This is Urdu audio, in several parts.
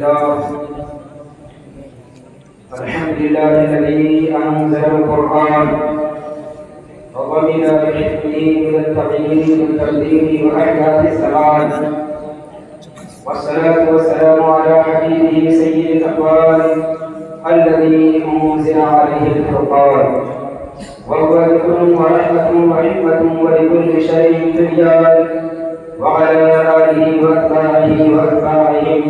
الحمد لله الذي أنزل القرآن وضمن بحفظه من التقييد والتقدير وأحداث الزمان، والصلاة والسلام على حبيبه سيد الأقوال الذي أنزل عليه الفرقان، وهو ذكر ورحمة وحكمة ولكل شيء تبيان، وعلى آله وأتباعه وأتباعهم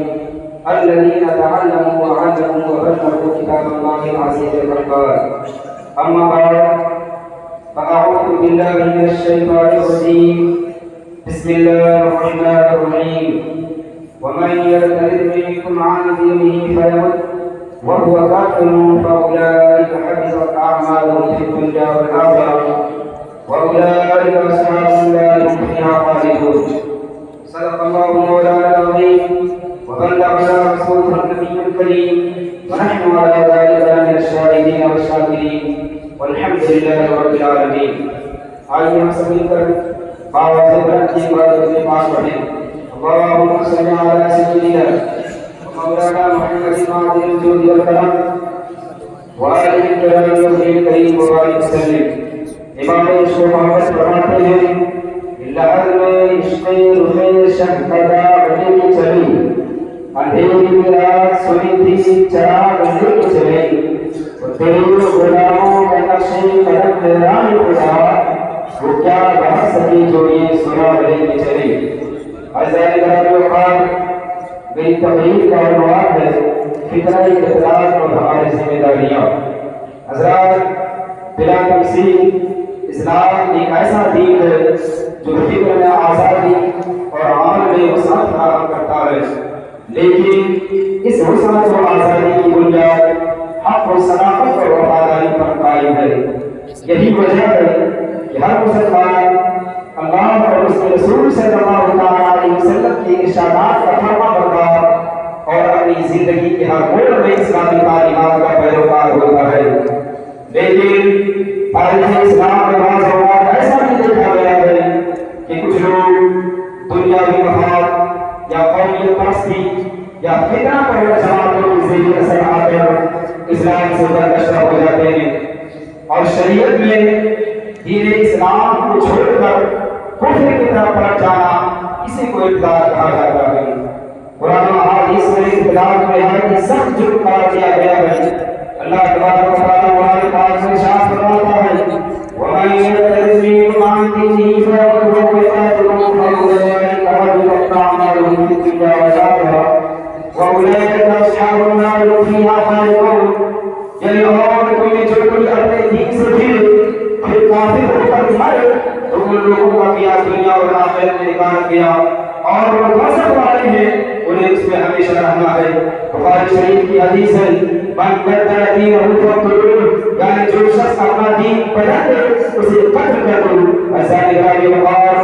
الذين تعلموا وعلموا وبلغوا كتاب الله العزيز الغفار. أما بعد، فأعوذ بالله من الشيطان الرجيم. بسم الله الرحمن الرحيم. ومن يرتد منكم عن دينه فيمت وهو كافر فأولئك حبطت أعمالهم في الدنيا والآخرة وأولئك أصحاب النار هم فيها خالدون. صدق الله مولانا العظيم وبلغنا رسوله النبي الكريم، ونحن على ذلك من الشاهدين والشاكرين، والحمد لله رب العالمين. آئیے ہم سب مل کر باوجہ برکت کی عبادت میں پاس پڑھیں. اللهم صل على سيدنا ومولانا محمد المعظم الجود والكرم وآله الكرام الكريم وبارك وسلم. امام عشق محمد فرماتے ہیں لعل میں عشق روح شہدا بنے چلی، اندھیری رات سنی تھی چراغ لے چلے، تیرے غلاموں کا نقش قدم حیران خدا، وہ کیا بہت سکی جو یہ سنا لے کے چلے. عزیز گرامی وقار، میری تقریر کا عنوان ہے فتنہ اختلاف اور ہماری ذمہ داریاں. حضرات، بلا تمثیل اسلام ایک ایسا دین ہے جو فکر میں آزادی اور عمل میں وسعت فراہم کرتا ہے، لیکن اس وسعت اور آزادی کی بنیاد حق و صداقت اور وفاداری پر قائم ہے. یہی وجہ ہے کہ ہر مسلمان اللہ اور اس کے رسول صلی اللہ علیہ وسلم کی ارشادات کا فرما بردار اور اپنی زندگی کے ہر موڑ میں اسلامی تعلیمات کا پیروکار ہوتا ہے. لیکن تاریخ اسلام میں بعض اوقات ایسا بھی دیکھا گیا ہے کہ کچھ لوگ دنیاوی مفاد یا قومیت پرستی یا فتنہ پرور جماعتوں کے ذریعے اثر آ کر اسلام سے درگشتہ ہو جاتے ہیں، اور شریعت میں دین اسلام کو چھوڑ کر کفر کی طرف پلٹ جانا اسی کو ارتداد کہا جاتا ہے. قرآن و احادیث میں ارتداد میں ہے سخت جرم قرار دیا گیا ہے. اللہ تبارک و تعالی قرآن پاک میں ارشاد فرماتا ہے وَمَن يَرْتَدِّ مِنكُمْ عَن دِينِهِ فَيَمُتْ وَهُوَ كَافِرٌ فَأُولَئِكَ حبطت أعمالهم في الدنيا والآخرة وَأُولَئِكَ أَصْحَابُ النَّارِ هُمْ فِيهَا خَالِدُونَ. یعنی اور کوئی جو کوئی اپنے دین سے پھر کافر ہو کر مرے تو ان لوگوں کا کیا دنیا اور آخرت میں نکال گیا، اور وہ فسق والے ہیں انہیں اس میں ہمیشہ رہنا ہے. بخاری شریف کی حدیث ہے من بدل دینہ فاقتلوہ، یعنی جو شخص اپنا دین بدل دے اسے قتل کر دو. ایسا نگاہ وقار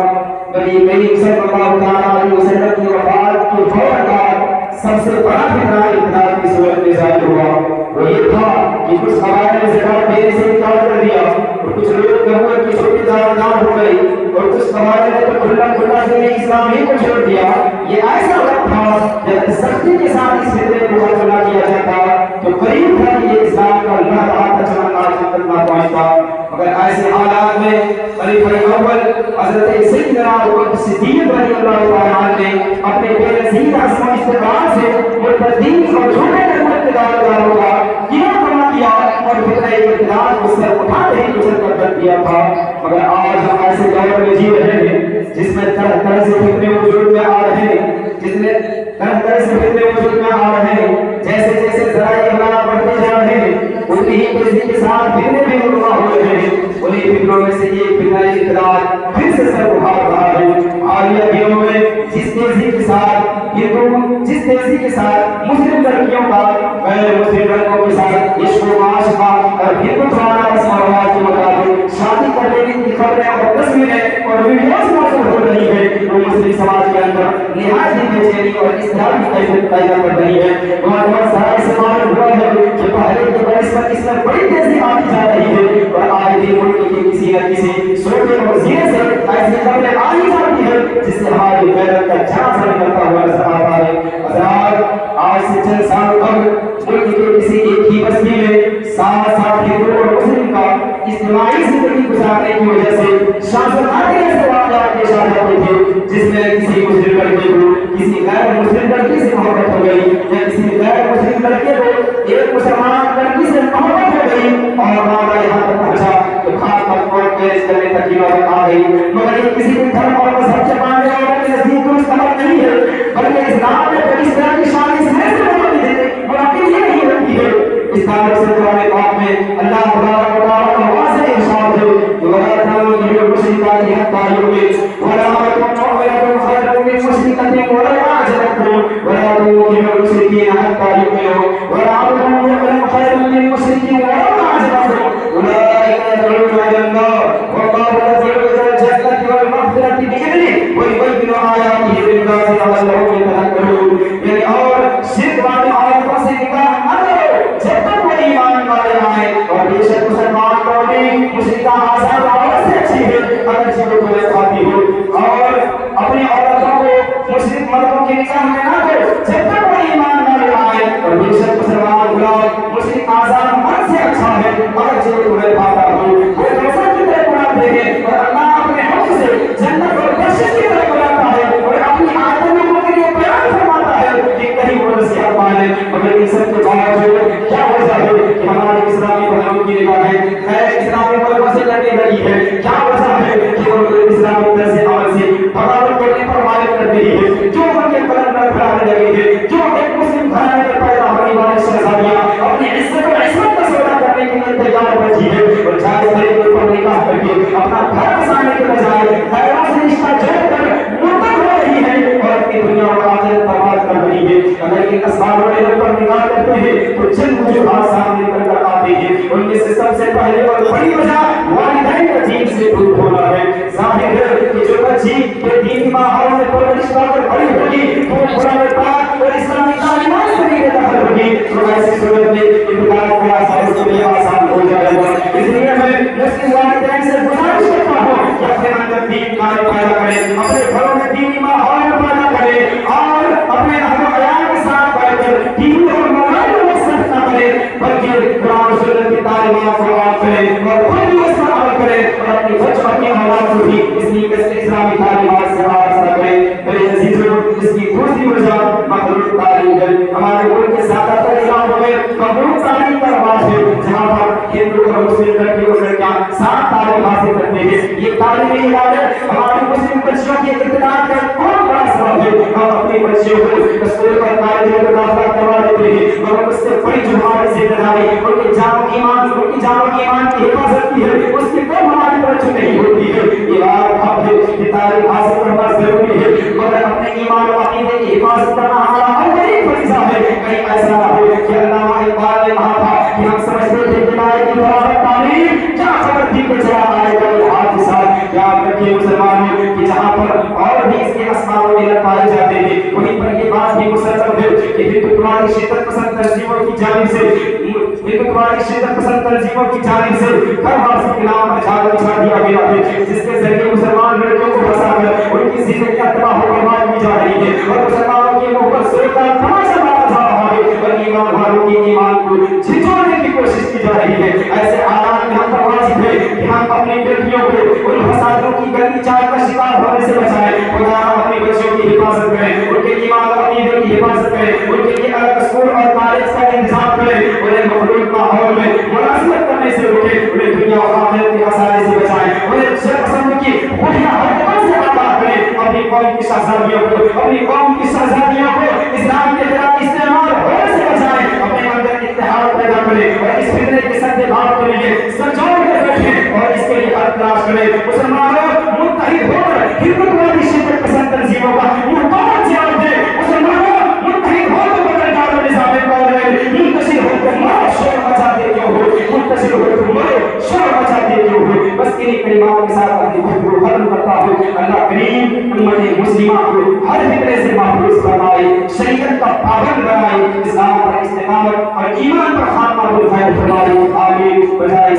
نبی کریم صلی اللہ علیہ وسلم کی وفات کے فوراً بعد سب سے بڑا فتنہ ارتداد کی صورت میں ظاہر ہوا. وہ یہ تھا کہ کچھ قبائل نے زکات دینے سے انکار کر دیا، اور کچھ لوگ نبوت کی چھوٹی دعوت ہو گئی، اور کچھ قبائل نے تو کھلا دین اسلام ہی کو چھوڑ دیا. یہ ایسا وقت تھا جب سختی کے ساتھ اس فتنے کو مقابلہ کیا جاتا تو قریب تھا کہ یہ اسلام کا اللہ تعالیٰ کا چمکدار خدمت نہ پہنچتا. مگر ایسے حالات میں خلیفہ اول حضرت سیدنا ابوبکر صدیق رضی اللہ تعالیٰ عنہ نے اپنے بے نظیر عزم و استقامت سے مرتدین اور جھوٹے اقتداروں کا کیا بنا دیا اور فتنہ ارتداد کو سر اٹھاتے ہی گزر کر دیا تھا. مگر آج ہم ایسے دور میں جی رہے ہیں جس میں طرح طرح سے فتنے وجود میں آ رہے ہیں، جس میں طرح طرح سے فتنے وجود میں آ رہے ہیں. جیسے جیسے ذرائع ابلاغ بڑھتے جا رہے ہیں اتنی ہی تیزی کے ساتھ فتنے بھی رونما ہو رہے ہیں. انہیں فتنوں میں سے یہ فتنہ ارتداد پھر سے سر اٹھا رہا ہے. حالیہ دنوں میں جس تیزی کے ساتھ مسلم لڑکیوں کا غیر مسلم لڑکوں کے ساتھ عشق و معاشقہ اور ہندوستان رسم و رواج کے مطابق شادی کرنے کی خبریں اور تصویریں اور ویڈیوز موصول ہو رہی ہے، وہ مسلم سماج کے اندر نہایت ہی بے چینی اور اضطراب کی کیفیت پیدا کر رہی ہے. بہت سارے سے معلوم ہوا ہے کہ پہلے کے برس اس میں بڑی تیزی آتی جا رہی ہے، اور آج بھی ملک کے کسی نہ کسی صوبے اور ضلع سے ایسی خبریں آئی جاتی ہیں جس سے ہماری غیرت کا جھانسا نکلتا ہوا نظر آتا ہے. آج سے چند سال قبل ملک کے کسی ایک ہی بستی میں 7 ہندو اور مسلم کا اجتماعی زندگی گزارنے کی وجہ سے شاذانہ ایسے واقعات پیش آ جاتے تھے جس میں کسی مسلم لڑکے کو کسی غیر مسلم لڑکی سے محبت ہو گئی یا کسی غیر مسلم لڑکے کو ایک مسلمان لڑکی سے محبت ہو گئی اور معاملہ یہاں تک پہنچا کہ خاص پر کورٹ کیس کرنے تک کی نوبت آ گئی. مگر یہ کسی بھی دھرم اور مذہب سے ماننے والوں کے نزدیک درست عمل نہیں ہے بلکہ اسلام میں کوئی اس طرح کی شان اس میں سے منعقد یہ نہیں ہوتی ہے. اسلام سے قرآن پاک میں اللہ تبارک و تعالیٰ کا واضح ارشاد ہے کہ وَلَا تَنكِحُوا الْمُشْرِكَاتِ حَتَّىٰ يُؤْمِنَّ وَلَا أَمَةٌ مُؤْمِنَةٌ خَيْرٌ مِّن مُّشْرِكَةٍ وَلَوْ أَعْجَبَتْكُمْ وَلَا تُنكِحُوا الْمُشْرِكِينَ حَتَّىٰ يُؤْمِنُوا وَلَا عَبْدٌ مُّؤْمِنٌ خَيْرٌ مِّن مُّشْرِكٍ وَلَوْ أَعْجَبَكُمْ أُولَٰئِكَ يَدْعُونَ إِلَى النَّارِ وَاللَّهُ يَدْعُو إِلَى الْجَنَّةِ وَالْمَغْفِرَةِ بِإِذْنِهِ وَيُبَيِّنُ آيَاتِهِ لِلنَّاسِ لَعَلَّهُمْ يَتَذَكَّرُونَ. یعنی اور شرک والی عورتوں سے نکاح نہ کرو جب تک وہ ایمان والے آئے اور بے شک مسلمان لوگیں مشرکہ آزاد عورت سے اچھی ہے اگر جب تمہیں کھاتی ہو اور اپنی عورتوں کو مشرک مردوں کے نکاح میں نہ کرو جب تک وہ ایمان والے آئے اور بے شک مسلمان غلام مشرک آزاد مرد سے اچھا ہے اگر جب تمہیں کھاتا ہو. وہ دوسروں کی طرف بلاتے ہیں اور اللہ اپنے حکم سے جنت اور بخشش کی طرف بلاتا ہے اور اپنی آیتوں میں ان کے لیے بیان فرماتا ہے کہ کہیں وہ نصیحت مانے. مگر ان سب کے باوجود کیا وجہ ہے کہ ہمارے اسلامی بھائیوں کی نگاہیں خیر اسلامی ملکوں سے لگنے لگی ہے؟ کیا وجہ ہے کہ وہ اسلامی طرز عمل سے بغاوت کرنے پر مائل کر رہی ہے؟ جو ان کے قلم پر پھیلانے لگے ہیں جو ایک مسلم گھرانے میں پیدا ہونے والی شہزادیاں اپنی عزت اور عصمت کا سودا کرنے کے لیے تیار بچی ہے اور جائز طریقے پر نکاح کر کے اپنا گھر بسانے کے بجائے غیروں سے رشتہ جوڑ کر مرتد ہو رہی ہے اور اپنی دنیا اور آخرت برباد کر رہی ہے. اگر ان اسباب والے پر نگاہ کرتے ہیں تو چند وجوہات سامنے نکل کر آتے ہیں. ان میں سے سب سے پہلے اور بڑی وجہ والدین کا دین سے دور ہونا ہے. ظاہر ہے کہ جو بچی کے دینی ماحول میں پرورش پا کر بڑی ہوگی وہ قرآن پاک اور اسلامی تعلیمات سے بھی داخل ہوگی تو ایسی صورت میں انتقال کا راستہ اس کے لیے آسان ہو جائے گا. اس لیے میں مسلم والدین سے گزارش کرتا ہوں کہ اپنے اندر دین کا پیدا کریں اپنے گھروں میں دینی ماحول پیدا کریں اور اپنے اہل و عیال کے ساتھ بیٹھ کر ٹی وی اور موبائل میں مصرف نہ کریں بلکہ قرآن و سنت کی تعلیمات کو یاد کریں اور خود بھی اس پر عمل کریں اور اپنی بچپن کی اولاد کو بھی اسلامی تعلیمات سے وابستہ کریں. میرے عزیزوں اس کی دوسری وجہ مخلوط تعلیم ہے. ہمارے ملک کے زیادہ تر علاقوں میں مخلوط تعلیم کا رواج ہے جہاں پر ہندو اور مسلم لڑکے اور لڑکیاں ساتھ تعلیم حاصل کرتے ہیں. یہ تعلیمی ادارے ہماری مسلم بچیوں کے اقتدار کا بہت بڑا سبب ہے. ہم اپنی بچیوں کو اسکول اور کالجوں میں داخلہ کروا دیتے ہیں مگر اس سے بڑی جو ہماری ذمہ داری ان کی جان و ایمان کی حفاظت کی ہے اس کی کوئی ہماری توجہ نہیں ہوتی ہے. یہ بات اب ہے کہ تعلیم حاصل کرنا ضروری ہے مگر اپنے ایمان و عقیدے کی حفاظت کرنا ہمارا اولین فریضہ ہے. کہیں ایسا نہ ہو کہ علامہ اقبال نے کہا تھا کہ ہم سمجھتے تھے کہ کی برابر تعلیم کیا خبر تھی کہ چلا آئے گا یہ ہاتھ کے ساتھ. یاد رکھیے مسلمانوں کہ جہاں پر اور بھی اس کے اسماء و ملت پائے جاتے ہیں وہیں پر یہ بات بھی مسلم ہے کہ ہندوتوائی شدت پسند تنظیموں کی جانب سے ہر بات کے نام پر جھاڑ بچھا دیا گیا ہے جس کے ذریعے مسلمان لڑکیوں کو پھنسا کر ان کی زندگیاں تباہ و برباد کی جا رہی ہے اور مسلمانوں کے منہ پر زور کا تماشا مارا جا رہا ہے اور ایمان والوں کے ایمان کو جھنجھوڑنے کی کوشش کی جا رہی ہے. ایسے حالات میں ہم پر واجب ہے کہ ہم اپنی بیٹیوں کو ان فسادوں کی گندی چال کا شکار ہونے سے بچائیں. خدا اپنی بچیوں کی حفاظت کریں ان کے ایمان اور عقیدے کی حفاظت کریں ان کے لیے الگ اسکول اور کالج کا انتظام کریں انہیں مخلوط ماحول میں ملازمت کرنے سے روکیں انہیں دنیا اور آخرت کے مسائل سے بچائیں انہیں شر پسند کی بڑھیا حرکتوں سے آگاہ کریں. اپنی قوم کی شہزادیوں کو اسلام کے خلاف استعمال ہونے سے بچائیں اپنے اندر اتحاد پیدا کریں اور اس فتنے کے سد بھاگ کے لیے سجاؤ کر بیٹھیں اور اس کے لیے حل تلاش کریں. مسلمانوں متحد ہو کر ہندوتوائی شدت پسند تنظیموں کا محکمہ جواب دیں. مسلمانوں متحد ہو کر بدل ڈالو نظام قانون منتشر ہو کر مرو شور مچاتے کیوں ہو منتشر ہو کر مرو شور مچاتے کیوں ہو. بس انہیں کلمات کے ساتھ اپنی گفتگو ختم کرتا ہوں. اللہ کریم امت مسلمہ کو ہر فکرے سے محفوظ فرمائے شریعت کا پابند بنائے اسلام پر استقامت اور ایمان پر خاتمہ فرمائے. آمین. بجائے